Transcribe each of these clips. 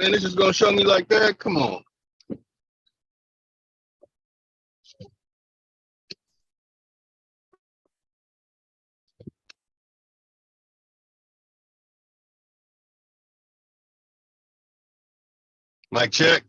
Man, this is gonna show me like that? Come on. Mic check.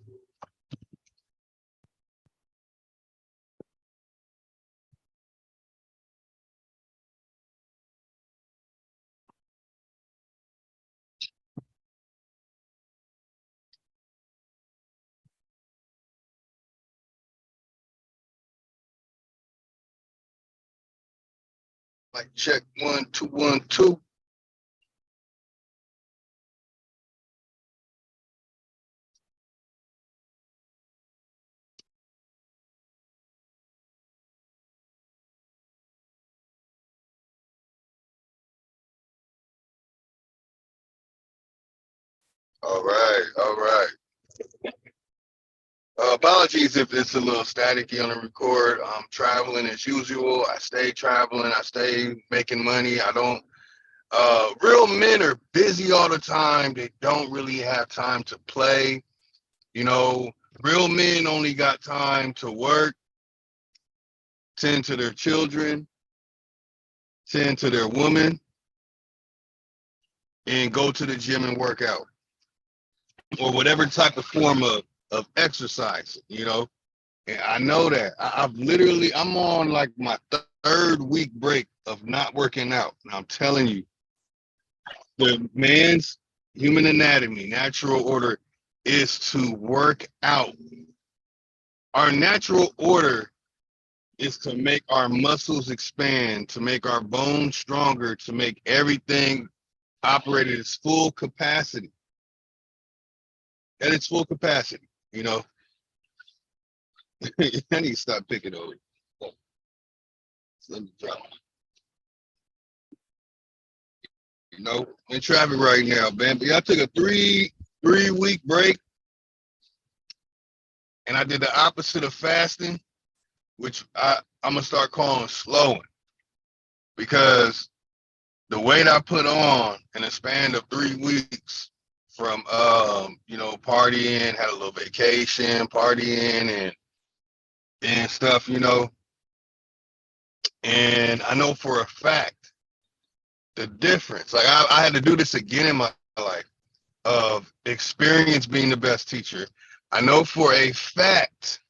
Mic check. 1, 2, 1, 2. All right, all right. Apologies if it's a little staticky on the record. I'm traveling as usual. I stay traveling. I stay making money. I don't. Real men are busy all the time. They don't really have time to play. You know, real men only got time to work, tend to their children, tend to their woman, and go to the gym and work out or whatever type of form of exercise, you know. And I know that. I'm on like my third week break of not working out. And I'm telling you, the man's human anatomy, natural order is to work out. Our natural order is to make our muscles expand, to make our bones stronger, to make everything operate at its full capacity. At its full capacity, you know. I need to stop picking over. Let me drop. You know, in traffic right now, man. But I took a three-week break, and I did the opposite of fasting, which I'm gonna start calling slowing, because the weight I put on in a span of 3 weeks from you know, partying, had a little vacation, partying and stuff, you know. And I know for a fact the difference. Like I had to do this again in my life of experience being the best teacher. I know for a fact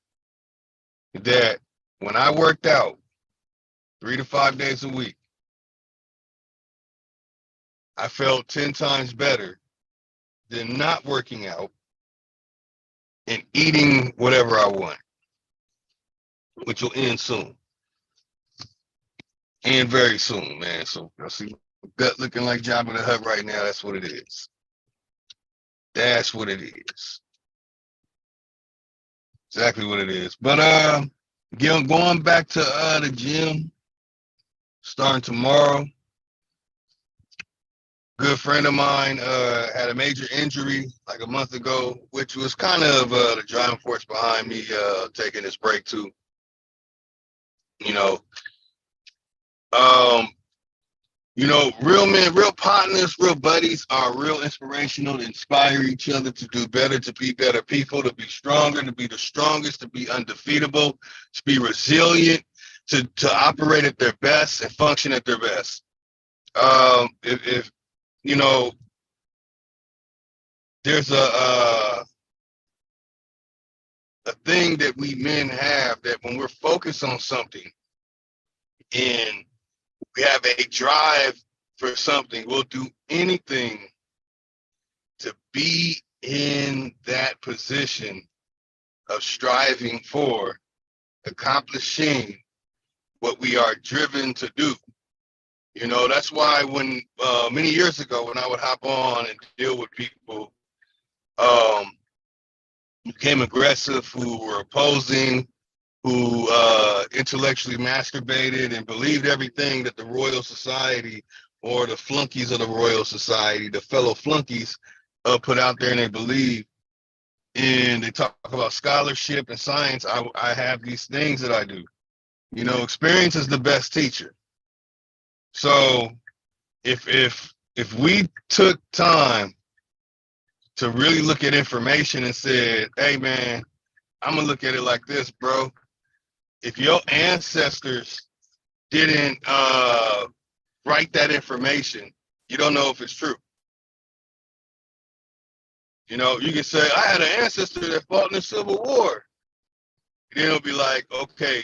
that when I worked out 3 to 5 days a week, I felt 10 times better than not working out and eating whatever I want, which will end soon. And very soon, man. So I see gut looking like Jabba the Hutt right now. That's what it is. That's what it is. Exactly what it is. But going back to the gym, starting tomorrow. Good friend of mine had a major injury like a month ago, which was kind of the driving force behind me taking this break too. You know, real men, real partners, real buddies are real inspirational to inspire each other to do better, to be better people, to be stronger, to be the strongest, to be undefeatable, to be resilient, to operate at their best and function at their best. If you know, there's a thing that we men have, that when we're focused on something and we have a drive for something, we'll do anything to be in that position of striving for accomplishing what we are driven to do. You know, that's why when many years ago, when I would hop on and deal with people who became aggressive, who were opposing, who intellectually masturbated and believed everything that the Royal Society or the flunkies of the Royal Society, the fellow flunkies, put out there, and they believe. And they talk about scholarship and science. I have these things that I do. You know, experience is the best teacher. So if we took time to really look at information and said, hey man, I'm gonna look at it like this, bro. If your ancestors didn't write that information, you don't know if it's true. You know, you can say, I had an ancestor that fought in the Civil War. Then it'll be like, okay,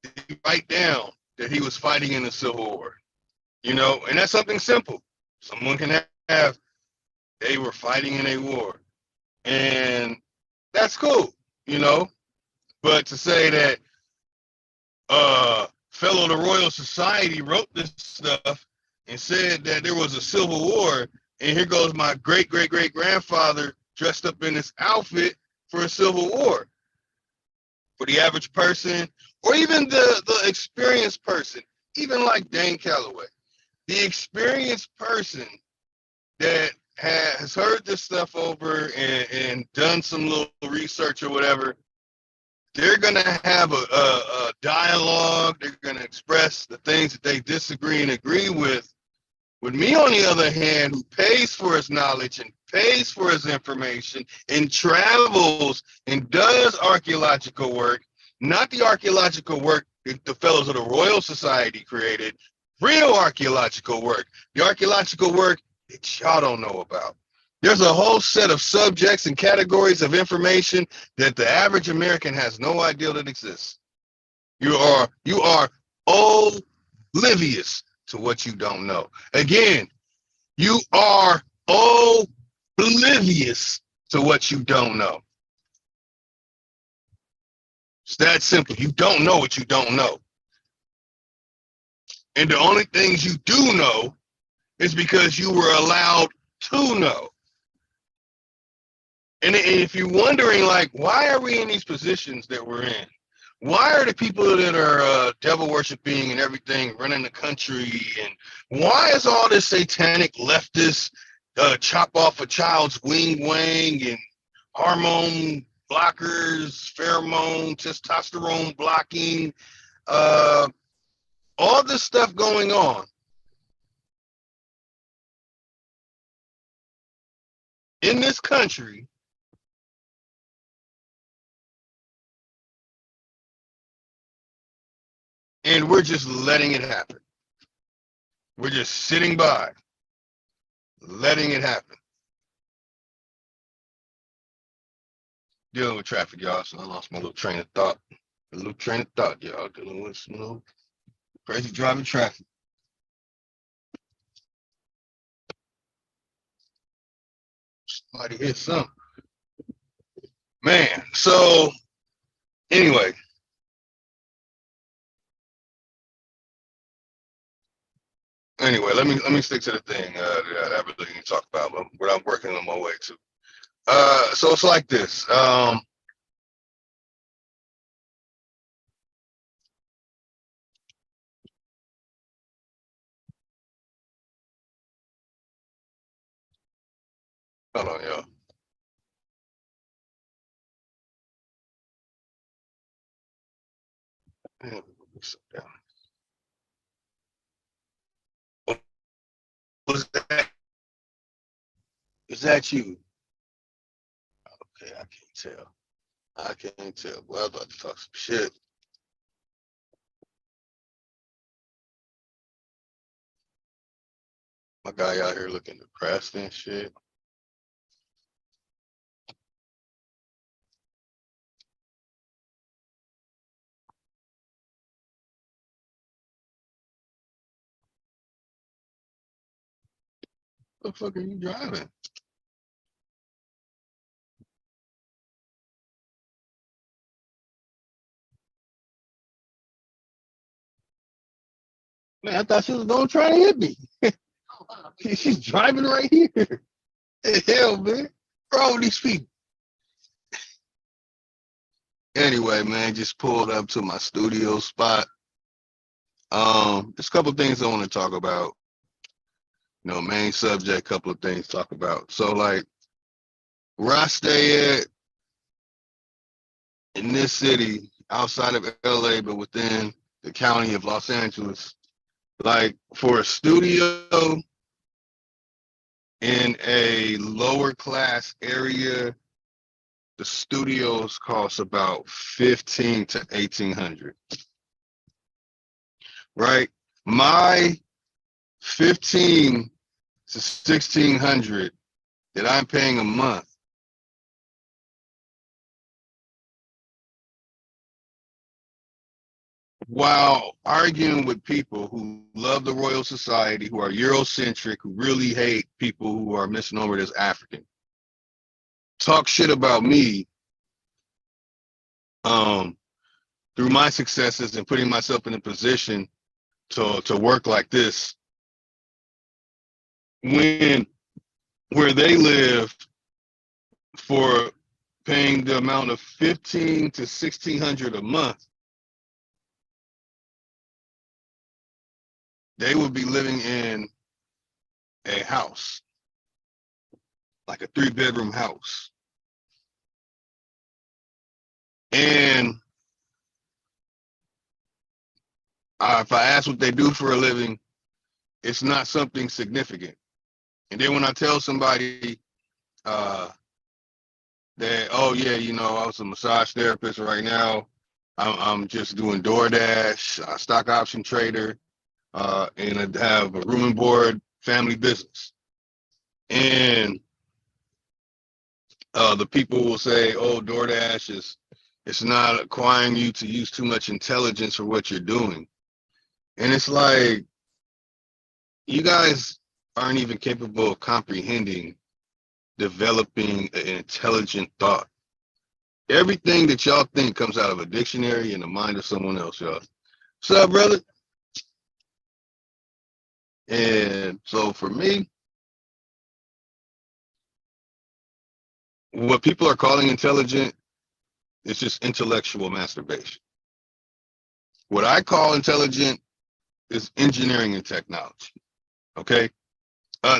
did he write down that he was fighting in the Civil War? You know, and that's something simple. Someone can have, they were fighting in a war. And that's cool, you know. But to say that fellow of the Royal Society wrote this stuff and said that there was a Civil War, and here goes my great great great grandfather dressed up in this outfit for a Civil War. For the average person, or even the experienced person, even like Dane Calloway, the experienced person that has heard this stuff over and done some little research or whatever, they're going to have a dialogue. They're going to express the things that they disagree and agree with. With me, on the other hand, who pays for his knowledge and pays for his information and travels and does archaeological work, not the archaeological work that the fellows of the Royal Society created, real archaeological work, the archaeological work that y'all don't know about. There's a whole set of subjects and categories of information that the average American has no idea that exists. You are oblivious to what you don't know. Again, you are oblivious to what you don't know. It's that simple. You don't know what you don't know. And the only things you do know is because you were allowed to know. And if you're wondering, like, why are we in these positions that we're in? Why are the people that are devil worshiping and everything running the country? And why is all this satanic leftist chop off a child's wing and hormone blockers, pheromone, testosterone blocking, all this stuff going on in this country? And we're just letting it happen. We're just sitting by, letting it happen. Dealing with traffic, y'all, so I lost my little train of thought. Y'all. Dealing with some little crazy driving traffic. Somebody hit something. Man, so anyway. Let me stick to the thing that I really need to talk about, what I'm working on my way to. So it's like this. Hold on, y'all. Was that? Is that you? Okay, I can't tell. I can't tell. Well, I was about to talk some shit. My guy out here looking depressed and shit. What the fuck are you driving? Man, I thought she was gonna try to hit me. She's driving right here. Hell, man. What's wrong with these people? Anyway, man, just pulled up to my studio spot. There's a couple of things I want to talk about. You know, main subject, couple of things to talk about. So, like, where I stay at in this city, outside of LA, but within the county of Los Angeles, like, for a studio, In a lower class area, the studios cost about 15 to 1800, right? My 15 to 1600 that I'm paying a month, while arguing with people who love the Royal Society, who are Eurocentric, who really hate people who are misnomered as African, talk shit about me um, through my successes and putting myself in a position to work like this, when where they live for paying the amount of 15 to 1600 a month, they would be living in a house, like a 3-bedroom house. And if I ask what they do for a living, it's not something significant. And then when I tell somebody that, oh yeah, you know, I was a massage therapist, right now I'm just doing DoorDash, stock option trader, and I have a room and board family business. And the people will say, oh, DoorDash it's not requiring you to use too much intelligence for what you're doing. And it's like, you guys aren't even capable of comprehending developing an intelligent thought. Everything that y'all think comes out of a dictionary in the mind of someone else, y'all. What's up, brother? And so for me, what people are calling intelligent is just intellectual masturbation. What I call intelligent is engineering and technology. Okay?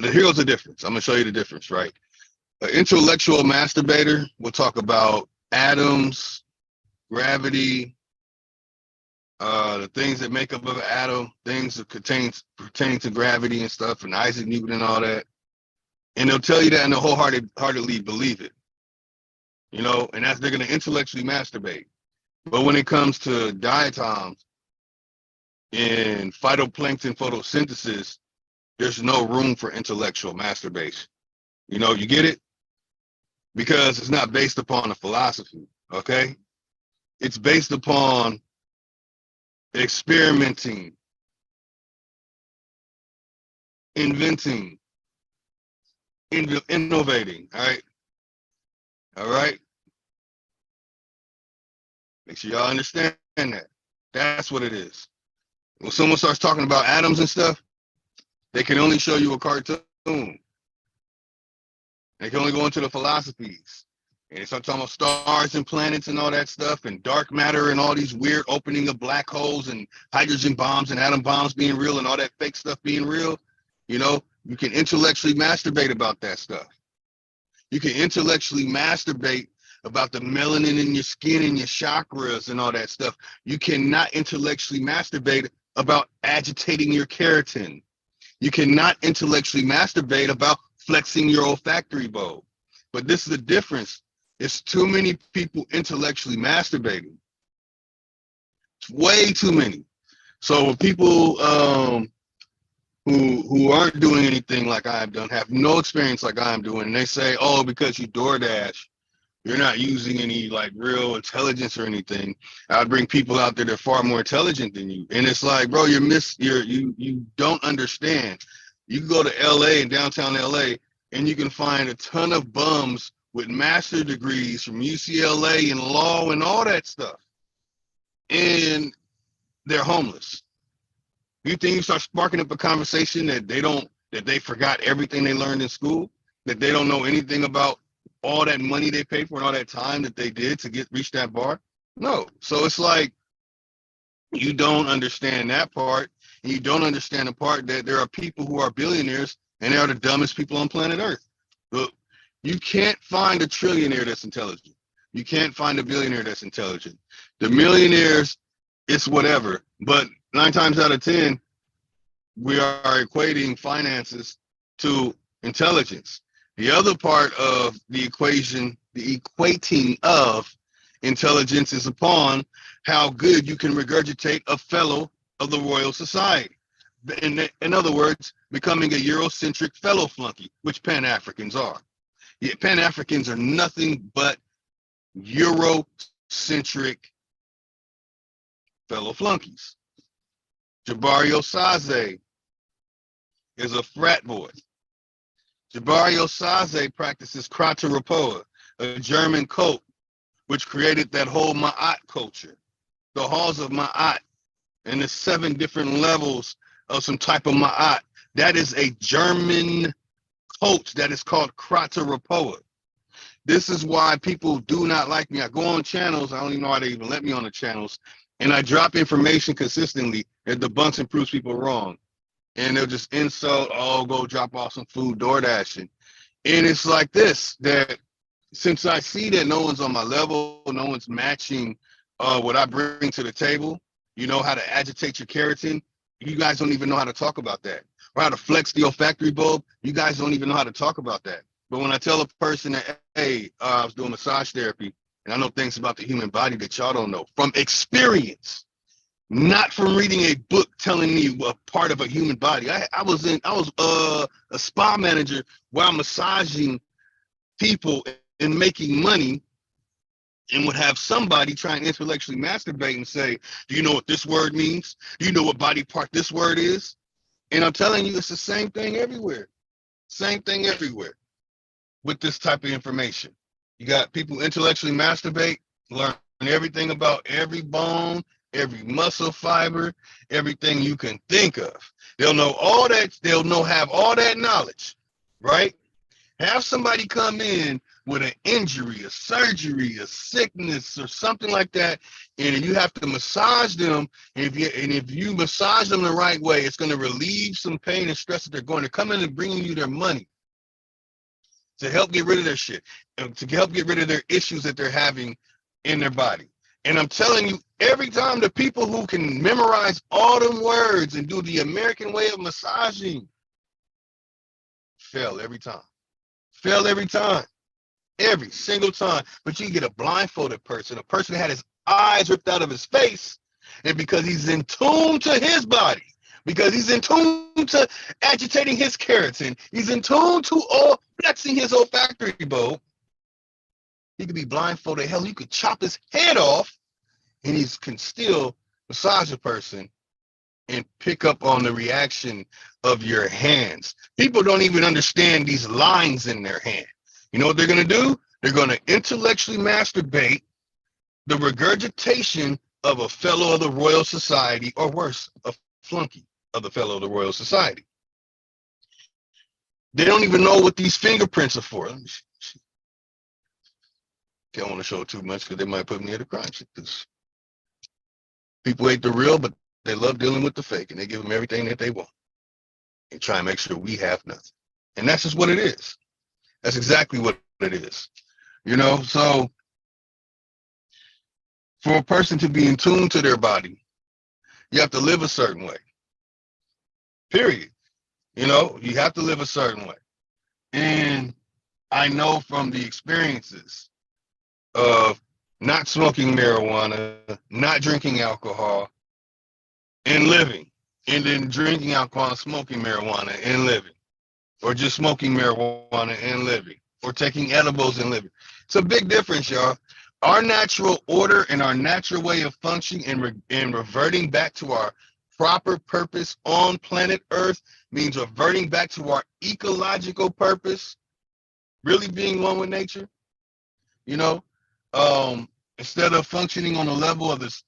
Here's the difference. I'm going to show you the difference, right? An intellectual masturbator will talk about atoms, gravity, the things that make up of an atom, things that pertain to gravity and stuff, and Isaac Newton and all that. And they'll tell you that and they'll wholeheartedly believe it. You know, and they're going to intellectually masturbate. But when it comes to diatoms and phytoplankton photosynthesis, there's no room for intellectual masturbation. You know, you get it? Because it's not based upon a philosophy, okay? It's based upon experimenting, inventing, innovating, all right? All right? Make sure y'all understand that. That's what it is. When someone starts talking about atoms and stuff, they can only show you a cartoon. They can only go into the philosophies. And they start talking about stars and planets and all that stuff, and dark matter and all these weird opening of black holes and hydrogen bombs and atom bombs being real and all that fake stuff being real. You know, you can intellectually masturbate about that stuff. You can intellectually masturbate about the melanin in your skin and your chakras and all that stuff. You cannot intellectually masturbate about agitating your keratin. You cannot intellectually masturbate about flexing your olfactory bulb. But this is the difference. It's too many people intellectually masturbating. It's way too many. So people who aren't doing anything like I've done, have no experience like I'm doing, and they say, oh, because you DoorDash, you're not using any like real intelligence or anything. I'd bring people out there that are far more intelligent than you. And it's like, bro, you don't understand. You can go to LA and downtown LA and you can find a ton of bums with master degrees from UCLA and law and all that stuff. And they're homeless. You think you start sparking up a conversation that they forgot everything they learned in school, that they don't know anything about all that money they paid for and all that time that they did to reach that bar? No. So it's like, you don't understand that part, and you don't understand the part that there are people who are billionaires and they are the dumbest people on planet Earth. Look, you can't find a trillionaire that's intelligent. You can't find a billionaire that's intelligent. The millionaires, it's whatever. But 9 times out of 10, we are equating finances to intelligence. The other part of the equation, the equating of intelligence, is upon how good you can regurgitate a fellow of the Royal Society. In other words, becoming a Eurocentric fellow flunky, which Pan-Africans are. Yeah, Pan-Africans are nothing but Eurocentric fellow flunkies. Jabari Osaze is a frat boy. Jabari Osaze practices Krater Rapua, a German cult, which created that whole Ma'at culture, the halls of Ma'at, and the 7 different levels of some type of Ma'at. That is a German cult that is called Krater Rapua. This is why people do not like me. I go on channels, I don't even know why they even let me on the channels, and I drop information consistently that debunks and proves people wrong. And they'll just insult, oh, go drop off some food, DoorDashing. And it's like this, that since I see that no one's on my level, no one's matching what I bring to the table, you know, how to agitate your keratin, you guys don't even know how to talk about that. Or how to flex the olfactory bulb, you guys don't even know how to talk about that. But when I tell a person that, hey, I was doing massage therapy, and I know things about the human body that y'all don't know, from experience, not from reading a book telling me a part of a human body. I was a spa manager while massaging people and making money, and would have somebody try and intellectually masturbate and say, do you know what this word means? Do you know what body part this word is? And I'm telling you, it's the same thing everywhere. Same thing everywhere with this type of information. You got people intellectually masturbate, learn everything about every bone, every muscle fiber, everything you can think of. They'll know all that. They'll have all that knowledge, right? Have somebody come in with an injury, a surgery, a sickness, or something like that, and you have to massage them. And if you massage them the right way, it's going to relieve some pain and stress that they're going to come in and bring you their money to help get rid of their shit, to help get rid of their issues that they're having in their body. And I'm telling you, every time the people who can memorize all them words and do the American way of massaging fail every time. Fail every time. Every single time. But you get a blindfolded person, a person that had his eyes ripped out of his face, and because he's in tune to his body, because he's in tune to agitating his keratin, he's in tune to all flexing his olfactory bulb, he could be blindfolded. Hell, you could chop his head off, and he can still massage a person and pick up on the reaction of your hands. People don't even understand these lines in their hand. You know what they're going to do? They're going to intellectually masturbate the regurgitation of a fellow of the Royal Society, or worse, a flunky of the fellow of the Royal Society. They don't even know what these fingerprints are for. Let me see. Don't want to show too much because they might put me at a crime. People hate the real, but they love dealing with the fake, and they give them everything that they want and try and make sure we have nothing. And that's just what it is. That's exactly what it is. You know, so for a person to be in tune to their body, you have to live a certain way. Period. You know, you have to live a certain way. And I know from the experiences of not smoking marijuana, not drinking alcohol, and living, and then drinking alcohol and smoking marijuana and living, or just smoking marijuana and living, or taking edibles and living. It's a big difference, y'all. Our natural order and our natural way of functioning and reverting back to our proper purpose on planet Earth means reverting back to our ecological purpose, really being one with nature, you know, instead of functioning on the level of this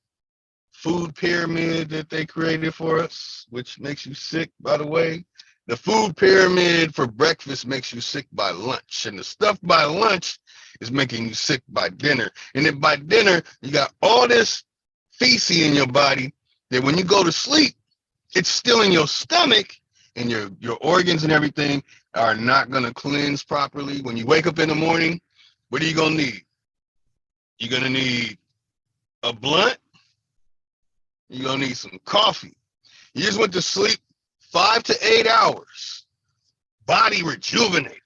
food pyramid that they created for us, which makes you sick, by the way. The food pyramid for breakfast makes you sick by lunch, and the stuff by lunch is making you sick by dinner. And then by dinner, you got all this feces in your body that when you go to sleep, it's still in your stomach, and your organs and everything are not going to cleanse properly. When you wake up in the morning, what are you going to need? You're going to need a blunt. You're going to need some coffee. You just went to sleep 5 to 8 hours. body rejuvenated.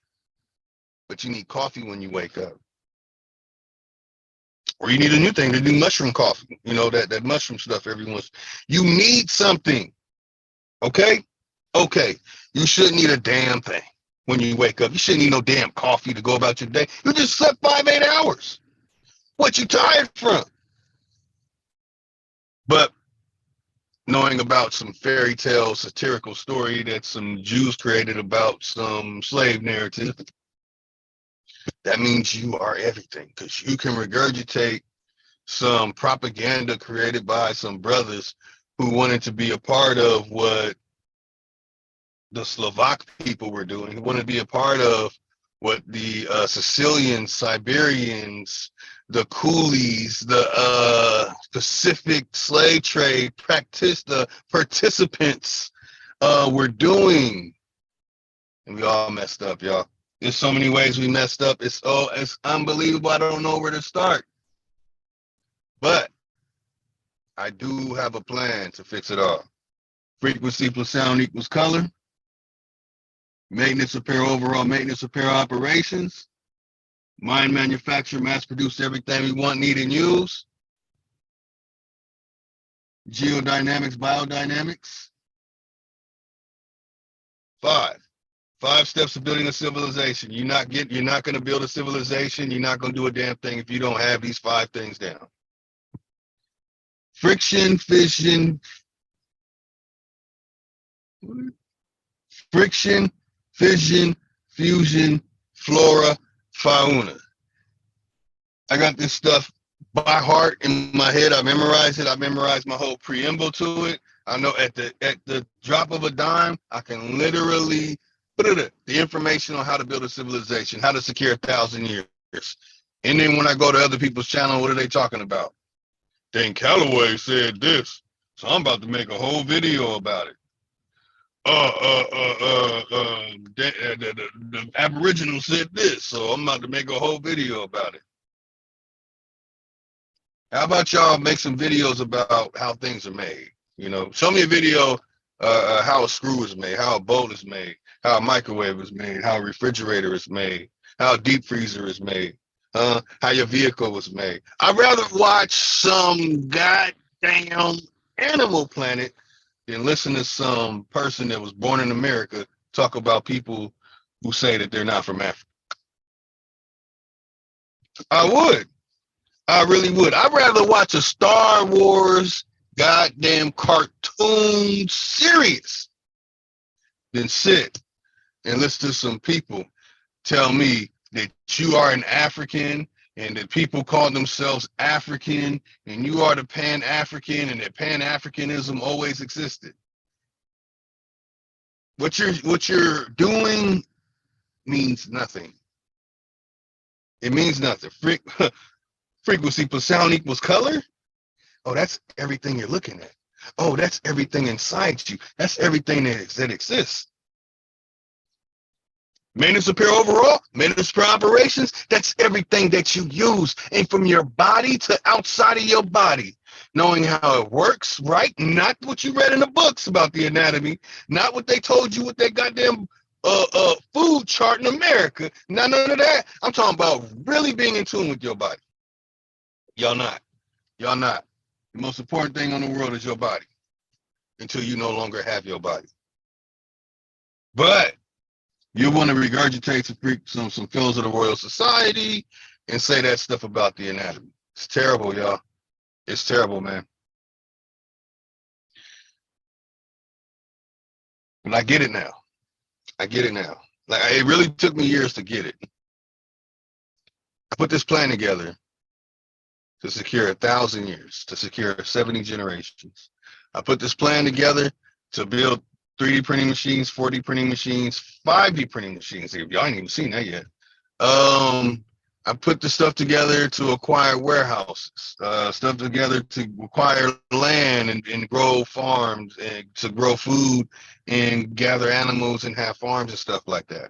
But you need coffee when you wake up. Or you need a new thing to do, mushroom coffee. You know, that mushroom stuff everyone's. You need something. Okay? Okay. You shouldn't need a damn thing when you wake up. You shouldn't need no damn coffee to go about your day. You just slept 5-8 hours. What you tired from? But knowing about some fairy tale satirical story that some Jews created about some slave narrative, that means you are everything, because you can regurgitate some propaganda created by some brothers who wanted to be a part of what the Slovak people were doing, who wanted to be a part of what the Sicilians, Siberians, the coolies, the Pacific slave trade the participants were doing. And we all messed up, y'all. There's so many ways we messed up. It's unbelievable. I don't know where to start. But I do have a plan to fix it all. Frequency plus sound equals color. Maintenance, repair, overall maintenance, repair operations. Mind, manufacture, mass produce everything we want, need, and use. Geodynamics, biodynamics. 5 steps of building a civilization. You're not going to build a civilization. You're not going to do a damn thing if you don't have these 5 things down. Friction, fission, fusion, flora, fauna. I got this stuff by heart in my head. I memorized it. I memorized my whole preamble to it. I know at the drop of a dime, I can literally put the information on how to build a civilization, how to secure 1,000 years. And then when I go to other people's channel, what are they talking about? Dan Calloway said this, so I'm about to make a whole video about it. The Aboriginal said this, so I'm about to make a whole video about it. How about y'all make some videos about how things are made? You know, show me a video how a screw is made, how a bolt is made, how a microwave is made, how a refrigerator is made, how a deep freezer is made, how your vehicle was made. I'd rather watch some goddamn Animal Planet than listen to some person that was born in America talk about people who say that they're not from Africa. I would. I really would. I'd rather watch a Star Wars goddamn cartoon series than sit and listen to some people tell me that you are an African and that people call themselves African and you are the Pan-African and that Pan-Africanism always existed. What you're doing means nothing. It means nothing. Frequency plus sound equals color. Oh, that's everything you're looking at. Oh, that's everything inside you. That's everything that exists. Maintenance repair overall, maintenance repair operations, that's everything that you use. And from your body to outside of your body. Knowing how it works, right? Not what you read in the books about the anatomy. Not what they told you with that goddamn food chart in America. None of that. I'm talking about really being in tune with your body. Y'all not. Y'all not. The most important thing on the world is your body until you no longer have your body. But you want to regurgitate some fellows of the Royal Society and say that stuff about the anatomy. It's terrible, y'all. It's terrible, man. But I get it now. I get it now. Like, it really took me years to get it. I put this plan together to secure 1,000 years, to secure 70 generations. I put this plan together to build 3D printing machines, 4D printing machines, 5D printing machines. Y'all ain't even seen that yet. I put the stuff together to acquire warehouses, stuff together to acquire land and grow farms and to grow food and gather animals and have farms and stuff like that.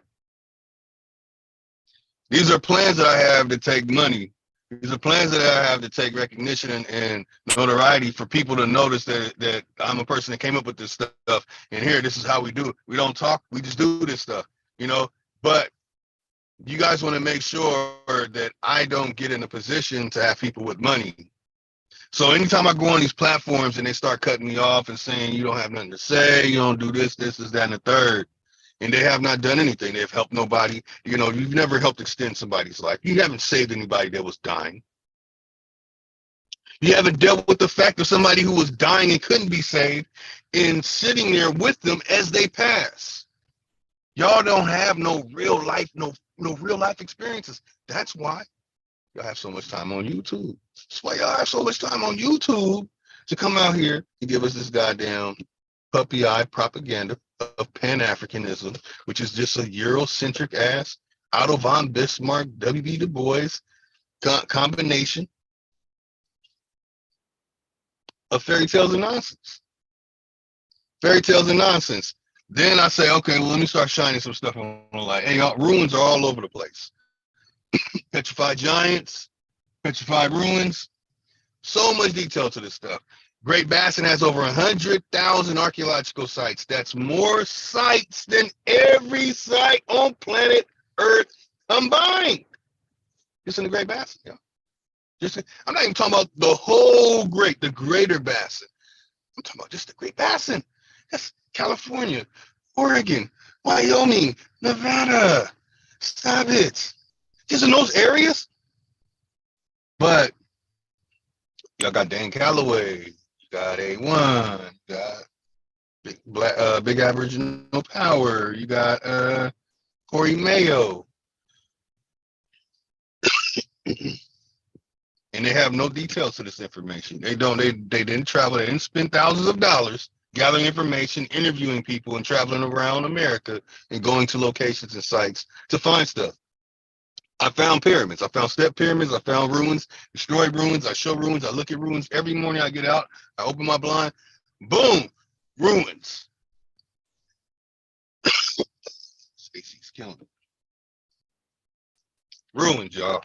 These are plans that I have to take money. These are plans that I have to take recognition and notoriety for people to notice that I'm a person that came up with this stuff. And here, this is how we do it. We don't talk, we just do this stuff. you know, but you guys want to make sure that I don't get in a position to have people with money. So anytime I go on these platforms and they start cutting me off and saying you don't have nothing to say, you don't do this, that, and the third, and they have not done anything. They've helped nobody. You know, you've never helped extend somebody's life. You haven't saved anybody that was dying. You haven't dealt with the fact of somebody who was dying and couldn't be saved and sitting there with them as they pass. Y'all don't have no real life, no real life experiences. That's why y'all have so much time on YouTube. That's why y'all have so much time on YouTube to come out here and give us this goddamn puppy-eye propaganda of Pan-Africanism, which is just a Eurocentric ass Otto von Bismarck, W.B. Du Bois combination of fairy tales and nonsense. Fairy tales and nonsense. Then I say, okay, well, let me start shining some stuff on the light. Hey, y'all, ruins are all over the place. Petrified giants, petrified ruins. So much detail to this stuff. Great Basin has over 100,000 archaeological sites. That's more sites than every site on planet Earth combined. Just in the Great Basin, yeah. I'm not even talking about the whole the Greater Basin. I'm talking about just the Great Basin. That's California, Oregon, Wyoming, Nevada. Stop it. Just in those areas. But y'all got Dan Calloway, you got A1, you got Big Aboriginal Power, you got Corey Mayo. And they have no details to this information. They didn't travel, they didn't spend thousands of dollars gathering information, interviewing people, and traveling around America and going to locations and sites to find stuff. I found pyramids. I found step pyramids. I found ruins, destroyed ruins. I show ruins. I look at ruins every morning. I get out. I open my blind. Boom, ruins. Stacy's killing me. Ruins, y'all.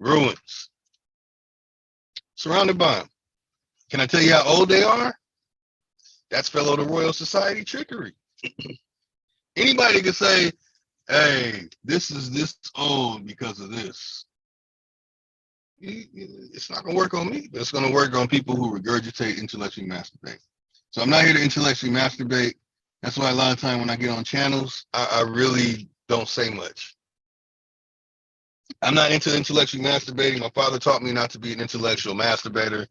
Ruins. Surrounded by them. Can I tell you how old they are? That's fellow the Royal Society trickery. Anybody can say, hey, this is this old because of this. It's not going to work on me, but it's going to work on people who regurgitate, intellectually masturbate. So I'm not here to intellectually masturbate. That's why a lot of time when I get on channels, I really don't say much. I'm not into intellectually masturbating. My father taught me not to be an intellectual masturbator.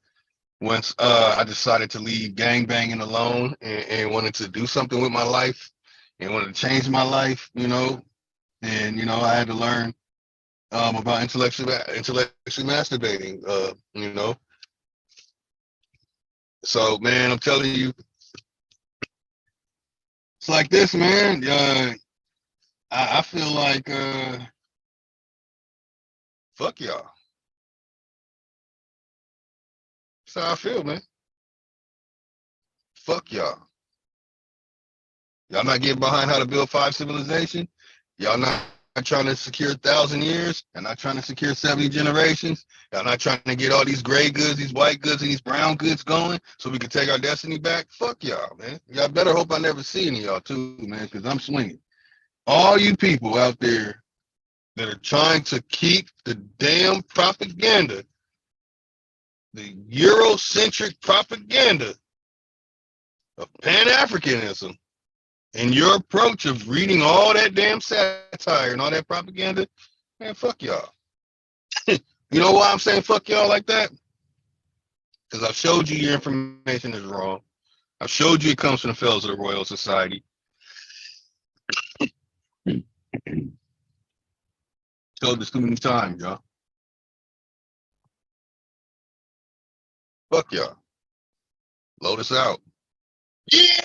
Once I decided to leave gangbanging alone and wanted to do something with my life and wanted to change my life, you know, and, you know, I had to learn about intellectually masturbating, you know. So, man, I'm telling you, it's like this, man. I feel like, fuck y'all. That's how I feel, man. Fuck y'all. Y'all not getting behind how to build 5 civilization. Y'all not trying to secure 1,000 years. Y'all not trying to secure 70 generations. Y'all not trying to get all these gray goods, these white goods, and these brown goods going so we can take our destiny back. Fuck y'all, man. Y'all better hope I never see any of y'all too, man, because I'm swinging. All you people out there that are trying to keep the damn propaganda, the Eurocentric propaganda of Pan-Africanism, and your approach of reading all that damn satire and all that propaganda, man, fuck y'all. You know why I'm saying fuck y'all like that? Because I've showed you your information is wrong. I've showed you it comes from the fellows of the Royal Society. Showed this too many times, y'all. Fuck y'all. Load us out. Yeah.